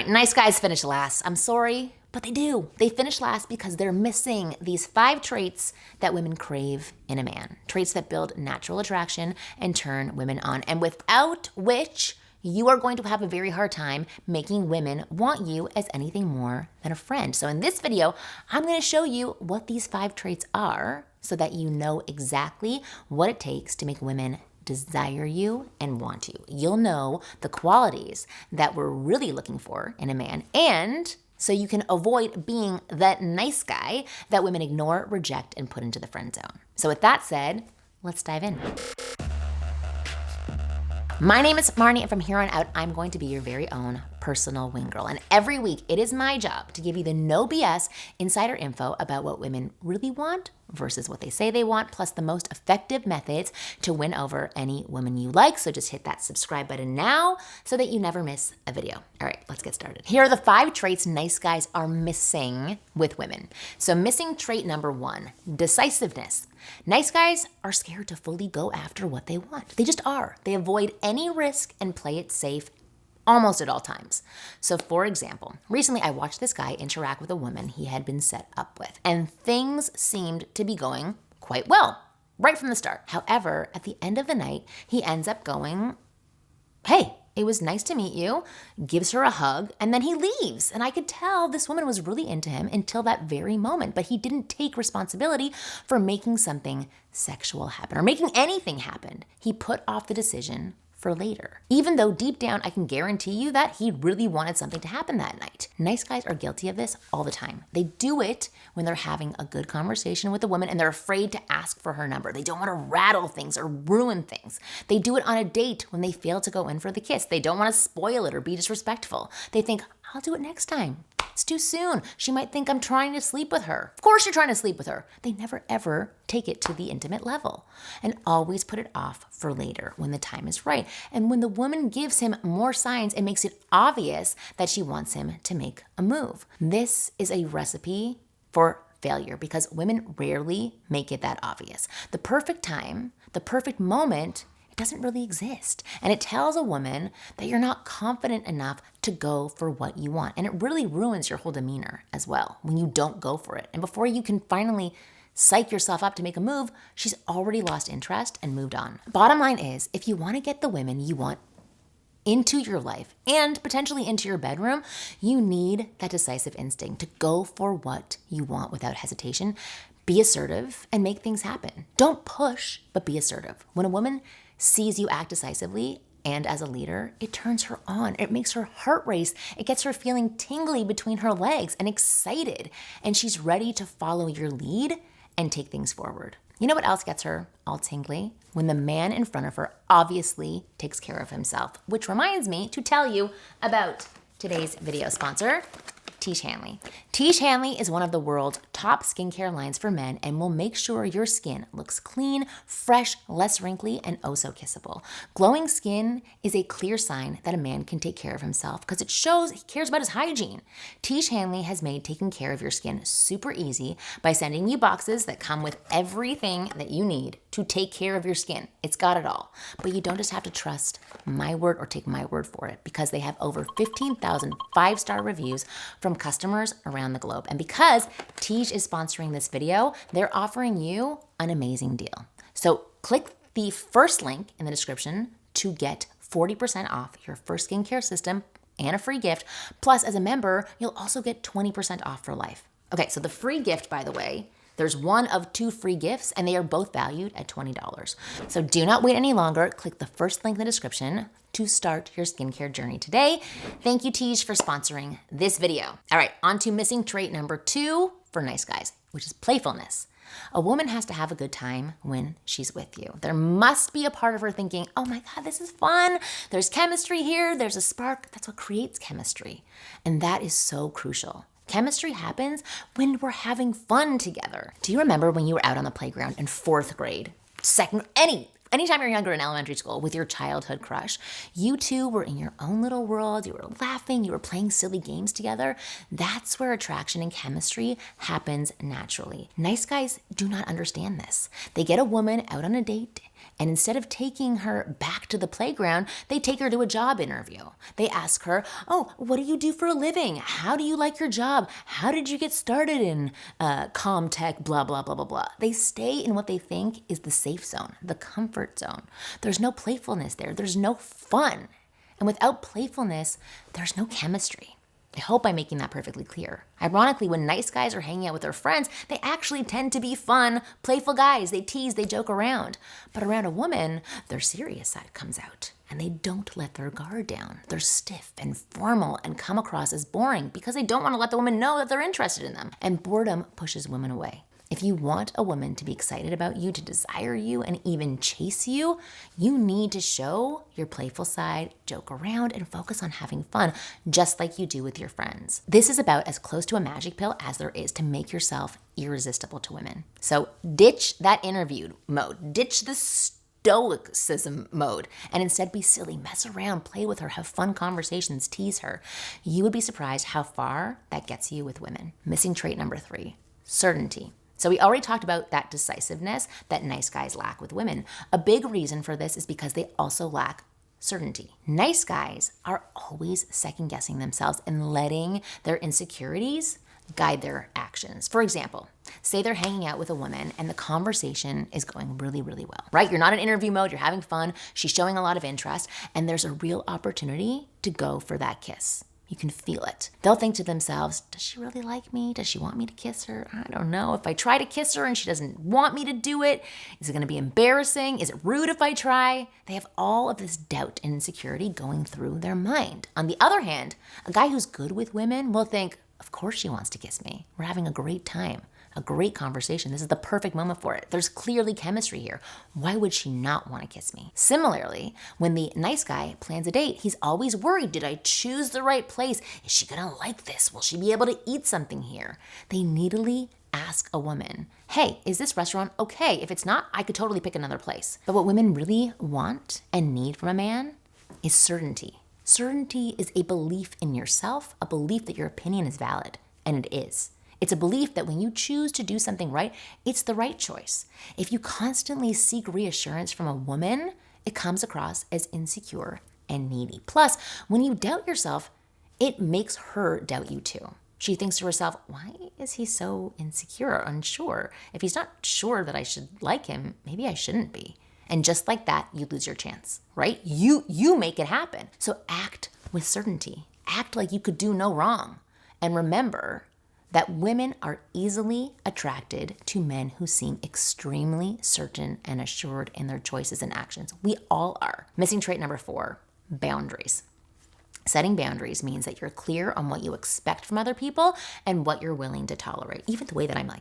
right, nice guys finish last. I'm sorry, but they do. They finish last because they're missing these 5 traits that women crave in a man. Traits that build natural attraction and turn women on, and without which you are going to have a very hard time making women want you as anything more than a friend. So in this video, I'm going to show you what these 5 traits are so that you know exactly what it takes to make women desire you and want you. You'll know the qualities that we're really looking for in a man, and so you can avoid being that nice guy that women ignore, reject, and put into the friend zone. So with that said, let's dive in. My name is Marni, and from here on out, I'm going to be your very own personal wing girl. And every week, it is my job to give you the no BS insider info about what women really want versus what they say they want, plus the most effective methods to win over any woman you like. So just hit that subscribe button now so that you never miss a video. All right, let's get started. Here are the 5 traits nice guys are missing with women. So missing trait number 1, decisiveness. Nice guys are scared to fully go after what they want. They just are. They avoid any risk and play it safe almost at all times. So for example, recently I watched this guy interact with a woman he had been set up with, and things seemed to be going quite well right from the start. However, at the end of the night, he ends up going, "Hey, it was nice to meet you," gives her a hug, and then he leaves. And I could tell this woman was really into him until that very moment, but he didn't take responsibility for making something sexual happen or making anything happen. He put off the decision for later, even though deep down I can guarantee you that he really wanted something to happen that night. Nice guys are guilty of this all the time. They do it when they're having a good conversation with a woman and they're afraid to ask for her number. They don't want to rattle things or ruin things. They do it on a date when they fail to go in for the kiss. They don't want to spoil it or be disrespectful. They think, "I'll do it next time. It's too soon. She might think I'm trying to sleep with her." Of course you're trying to sleep with her. They never ever take it to the intimate level and always put it off for later when the time is right. And when the woman gives him more signs, it makes it obvious that she wants him to make a move. This is a recipe for failure because women rarely make it that obvious. The perfect time, the perfect moment, doesn't really exist. And it tells a woman that you're not confident enough to go for what you want. And it really ruins your whole demeanor as well when you don't go for it. And before you can finally psych yourself up to make a move, she's already lost interest and moved on. Bottom line is, if you want to get the women you want into your life and potentially into your bedroom, you need that decisive instinct to go for what you want without hesitation. Be assertive and make things happen. Don't push, but be assertive. When a woman sees you act decisively and as a leader, it turns her on. It makes her heart race. It gets her feeling tingly between her legs and excited. And she's ready to follow your lead and take things forward. You know what else gets her all tingly? When the man in front of her obviously takes care of himself, which reminds me to tell you about today's video sponsor, Tiege Hanley. Tiege Hanley is one of the world's top skincare lines for men and will make sure your skin looks clean, fresh, less wrinkly, and oh so kissable. Glowing skin is a clear sign that a man can take care of himself because it shows he cares about his hygiene. Tiege Hanley has made taking care of your skin super easy by sending you boxes that come with everything that you need to take care of your skin. It's got it all. But you don't just have to trust my word or take my word for it because they have over 15,000 5-star reviews from customers around the globe. And because Tiege is sponsoring this video, they're offering you an amazing deal. So click the first link in the description to get 40% off your first skincare system and a free gift. Plus, as a member, you'll also get 20% off for life. Okay, so the free gift, by the way, there's one of 2 free gifts and they are both valued at $20. So do not wait any longer. Click the first link in the description to start your skincare journey today. Thank you, Tiege, for sponsoring this video. All right, on to missing trait number 2 for nice guys, which is playfulness. A woman has to have a good time when she's with you. There must be a part of her thinking, "Oh my God, this is fun. There's chemistry here. There's a spark." That's what creates chemistry. And that is so crucial. Chemistry happens when we're having fun together. Do you remember when you were out on the playground in 4th grade, anytime you're younger in elementary school with your childhood crush, you two were in your own little world, you were laughing, you were playing silly games together? That's where attraction and chemistry happens naturally. Nice guys do not understand this. They get a woman out on a date And instead of taking her back to the playground, they take her to a job interview. They ask her, oh, what do you do for a living? How do you like your job? How did you get started in comm tech, blah, blah, blah, blah, blah. They stay in what they think is the safe zone, the comfort zone. There's no playfulness there. There's no fun. And without playfulness, there's no chemistry. I hope I'm making that perfectly clear. Ironically, when nice guys are hanging out with their friends, they actually tend to be fun, playful guys. They tease, they joke around. But around a woman, their serious side comes out, and they don't let their guard down. They're stiff and formal and come across as boring because they don't want to let the woman know that they're interested in them. And boredom pushes women away. If you want a woman to be excited about you, to desire you, and even chase you, you need to show your playful side, joke around, and focus on having fun, just like you do with your friends. This is about as close to a magic pill as there is to make yourself irresistible to women. So ditch that interview mode, ditch the stoicism mode, and instead be silly, mess around, play with her, have fun conversations, tease her. You would be surprised how far that gets you with women. Missing trait number 3, certainty. So we already talked about that decisiveness that nice guys lack with women. A big reason for this is because they also lack certainty. Nice guys are always second guessing themselves and letting their insecurities guide their actions. For example, say they're hanging out with a woman and the conversation is going really, really well, right? You're not in interview mode, you're having fun, she's showing a lot of interest, and there's a real opportunity to go for that kiss. You can feel it. They'll think to themselves, does she really like me? Does she want me to kiss her? I don't know. If I try to kiss her and she doesn't want me to do it, is it gonna be embarrassing? Is it rude if I try? They have all of this doubt and insecurity going through their mind. On the other hand, a guy who's good with women will think, of course she wants to kiss me. We're having a great time. A great conversation. This is the perfect moment for it. There's clearly chemistry here. Why would she not want to kiss me? Similarly, when the nice guy plans a date, he's always worried, did I choose the right place? Is she gonna like this? Will she be able to eat something here? They needily ask a woman, hey, is this restaurant okay? If it's not, I could totally pick another place. But what women really want and need from a man is certainty. Certainty is a belief in yourself, a belief that your opinion is valid, and it is. It's a belief that when you choose to do something right, it's the right choice. If you constantly seek reassurance from a woman, it comes across as insecure and needy. Plus, when you doubt yourself, it makes her doubt you too. She thinks to herself, why is he so insecure or unsure? If he's not sure that I should like him, maybe I shouldn't be. And just like that, you lose your chance, right? You make it happen. So act with certainty. Act like you could do no wrong. And remember that women are easily attracted to men who seem extremely certain and assured in their choices and actions. We all are. Missing trait number 4, boundaries. Setting boundaries means that you're clear on what you expect from other people and what you're willing to tolerate. Even the way that I'm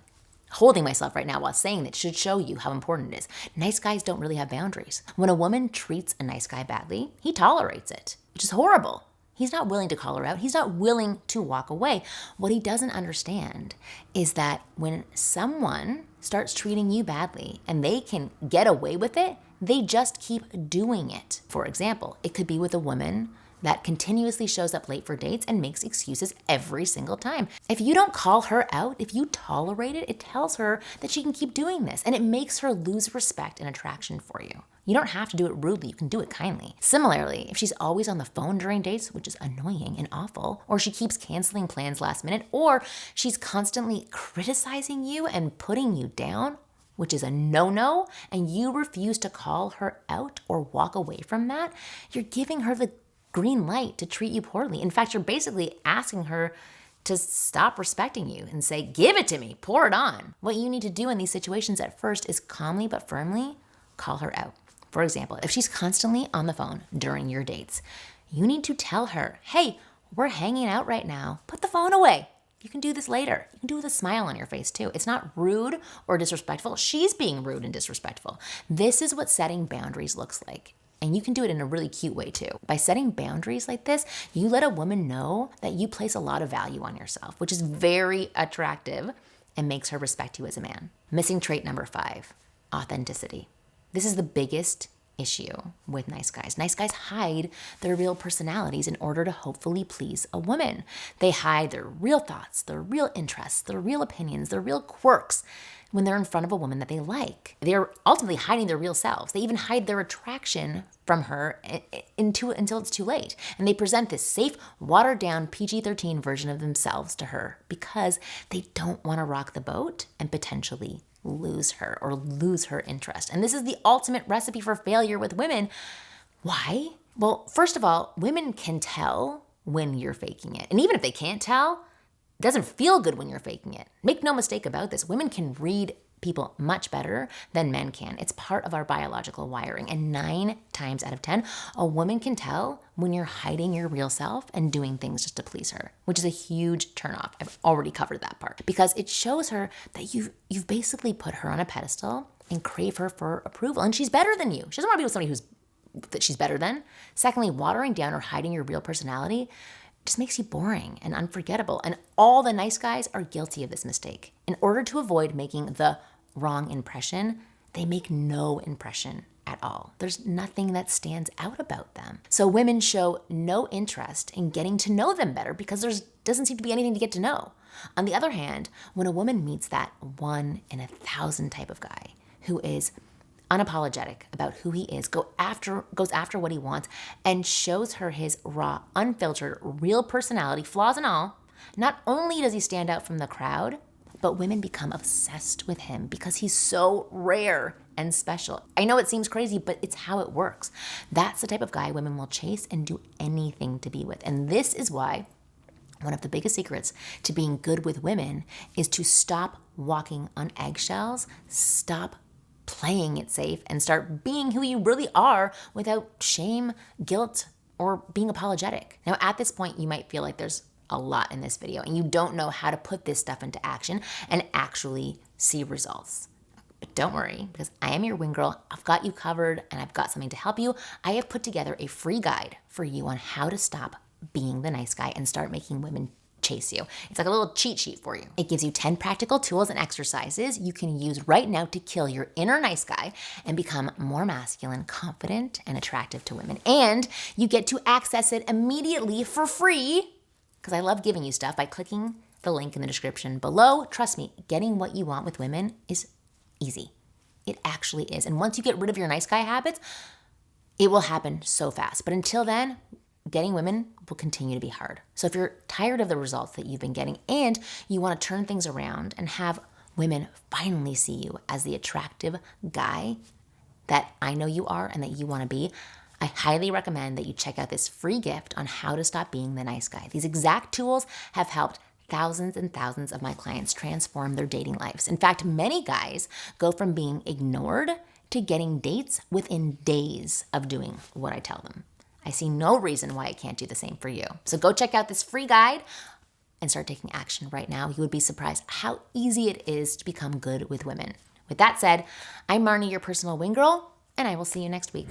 holding myself right now while saying that should show you how important it is. Nice guys don't really have boundaries. When a woman treats a nice guy badly, he tolerates it, which is horrible. He's not willing to call her out. He's not willing to walk away. What he doesn't understand is that when someone starts treating you badly and they can get away with it, they just keep doing it. For example, it could be with a woman that continuously shows up late for dates and makes excuses every single time. If you don't call her out, if you tolerate it, it tells her that she can keep doing this, and it makes her lose respect and attraction for you. You don't have to do it rudely, you can do it kindly. Similarly, if she's always on the phone during dates, which is annoying and awful, or she keeps canceling plans last minute, or she's constantly criticizing you and putting you down, which is a no-no, and you refuse to call her out or walk away from that, you're giving her the green light to treat you poorly. In fact, you're basically asking her to stop respecting you and say, give it to me, pour it on. What you need to do in these situations at first is calmly but firmly call her out. For example, if she's constantly on the phone during your dates, you need to tell her, hey, we're hanging out right now. Put the phone away. You can do this later. You can do it with a smile on your face too. It's not rude or disrespectful. She's being rude and disrespectful. This is what setting boundaries looks like. And you can do it in a really cute way too. By setting boundaries like this, you let a woman know that you place a lot of value on yourself, which is very attractive and makes her respect you as a man. Missing trait number 5, authenticity. This is the biggest issue with nice guys. Nice guys hide their real personalities in order to hopefully please a woman. They hide their real thoughts, their real interests, their real opinions, their real quirks when they're in front of a woman that they like. They're ultimately hiding their real selves. They even hide their attraction from her until it's too late. And they present this safe, watered-down PG-13 version of themselves to her because they don't want to rock the boat and potentially lose her or lose her interest. And this is the ultimate recipe for failure with women. Why? Well, first of all, women can tell when you're faking it. And even if they can't tell, it doesn't feel good when you're faking it. Make no mistake about this. Women can read people much better than men can. It's part of our biological wiring. And 9 times out of 10, a woman can tell when you're hiding your real self and doing things just to please her, which is a huge turnoff. I've already covered that part because it shows her that you've basically put her on a pedestal and crave her for approval. And she's better than you. She doesn't want to be with somebody that she's better than. Secondly, watering down or hiding your real personality just makes you boring and unforgettable. And all the nice guys are guilty of this mistake. In order to avoid making the wrong impression, they make no impression at all. There's nothing that stands out about them. So women show no interest in getting to know them better because there doesn't seem to be anything to get to know. On the other hand, when a woman meets that 1 in 1,000 type of guy who is unapologetic about who he is, goes after what he wants, and shows her his raw, unfiltered, real personality, flaws and all, not only does he stand out from the crowd, but women become obsessed with him because he's so rare and special. I know it seems crazy, but it's how it works. That's the type of guy women will chase and do anything to be with. And this is why one of the biggest secrets to being good with women is to stop walking on eggshells, stop playing it safe, and start being who you really are without shame, guilt, or being apologetic. Now, at this point, you might feel like there's a lot in this video and you don't know how to put this stuff into action and actually see results. But don't worry, because I am your wing girl. I've got you covered and I've got something to help you. I have put together a free guide for you on how to stop being the nice guy and start making women chase you. It's like a little cheat sheet for you. It gives you 10 practical tools and exercises you can use right now to kill your inner nice guy and become more masculine, confident, and attractive to women. And you get to access it immediately for free, because I love giving you stuff, by clicking the link in the description below. Trust me, getting what you want with women is easy. It actually is. And once you get rid of your nice guy habits, it will happen so fast. But until then, getting women will continue to be hard. So if you're tired of the results that you've been getting and you want to turn things around and have women finally see you as the attractive guy that I know you are and that you want to be, I highly recommend that you check out this free gift on how to stop being the nice guy. These exact tools have helped thousands and thousands of my clients transform their dating lives. In fact, many guys go from being ignored to getting dates within days of doing what I tell them. I see no reason why I can't do the same for you. So go check out this free guide and start taking action right now. You would be surprised how easy it is to become good with women. With that said, I'm Marni, your personal wing girl, and I will see you next week.